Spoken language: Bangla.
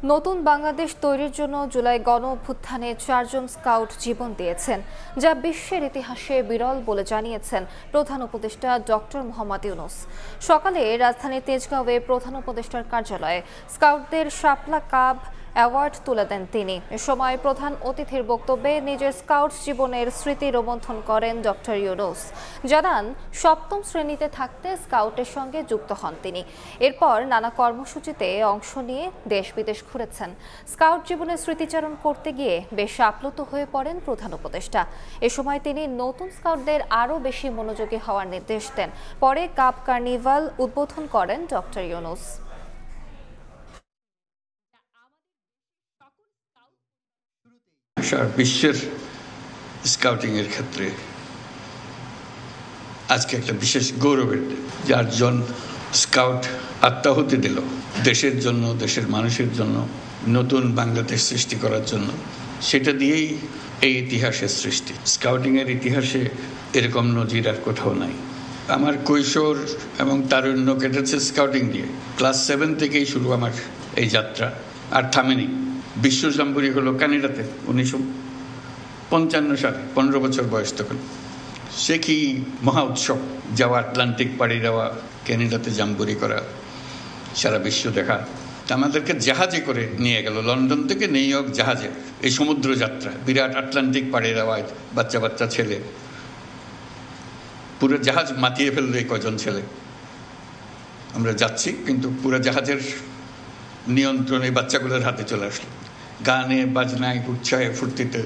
নতুন বাংলাদেশ তৈরির জন্য জুলাই গণ অভ্যুত্থানে 4 জন স্কাউট জীবন দিয়েছেন, যা বিশ্বের ইতিহাসে বিরল বলে জানিয়েছেন প্রধান উপদেষ্টা ডক্টর মোহাম্মদ ইউনূস। সকালে রাজধানীর তেজগাঁওয়ে প্রধান উপদেষ্টার কার্যালয়ে স্কাউটদের শাপলা কাপ অ্যাওয়ার্ড তুলে দেন তিনি। এ সময় প্রধান অতিথির বক্তব্যে নিজের স্কাউট জীবনের স্মৃতি রোমন্থন করেন ডক্টর ইউনূস। জানান, সপ্তম শ্রেণীতে থাকতে স্কাউটের সঙ্গে যুক্ত হন তিনি। এরপর নানা কর্মসূচিতে অংশ নিয়ে দেশ বিদেশ ঘুরেছেন। স্কাউট জীবনের স্মৃতিচারণ করতে গিয়ে বেশ আপ্লুত হয়ে পড়েন প্রধান উপদেষ্টা। এ সময় তিনি নতুন স্কাউটদের আরও বেশি মনোযোগী হওয়ার নির্দেশ দেন। পরে কাপ কার্নিভাল উদ্বোধন করেন ডক্টর ইউনূস। বিশ্বের স্কাউটিং এর ক্ষেত্রে আজকে একটা বিশেষ গৌরবের দিন। 4 জন স্কাউট আত্মাহুতি দিল দেশের জন্য, দেশের মানুষের জন্য, নতুন বাংলাদেশ সৃষ্টি করার জন্য। সেটা দিয়েই এই ইতিহাসের সৃষ্টি। স্কাউটিং এর ইতিহাসে এরকম নজির আর কোথাও নাই। আমার কৈশোর এবং তারুণ্য কেটেছে স্কাউটিং দিয়ে। ক্লাস 7 থেকেই শুরু আমার এই যাত্রা, আর থামেনি। বিশ্ব জাম্বুরি হলো কানাডাতে 1955 সালে, 15 বছর বয়স তখন। সে কি মহা উৎসব! যাওয়া, আটলান্টিক পাড়ি দেওয়া, ক্যানাডাতে জাম্বুরি করা, সারা বিশ্ব দেখা। আমাদেরকে জাহাজে করে নিয়ে গেল, লন্ডন থেকে নিউ ইয়র্ক জাহাজে। এই সমুদ্র যাত্রা, বিরাট আটলান্টিক পাড়ি দেওয়ায় বাচ্চা বাচ্চা ছেলে, পুরো জাহাজ মাতিয়ে ফেললো এই কজন ছেলে। আমরা যাচ্ছি, কিন্তু পুরো জাহাজের নিয়ন্ত্রণ এই বাচ্চাগুলোর হাতে চলে আসলো। গানে বাজনায়, উৎসাহে, ফুর্তিতে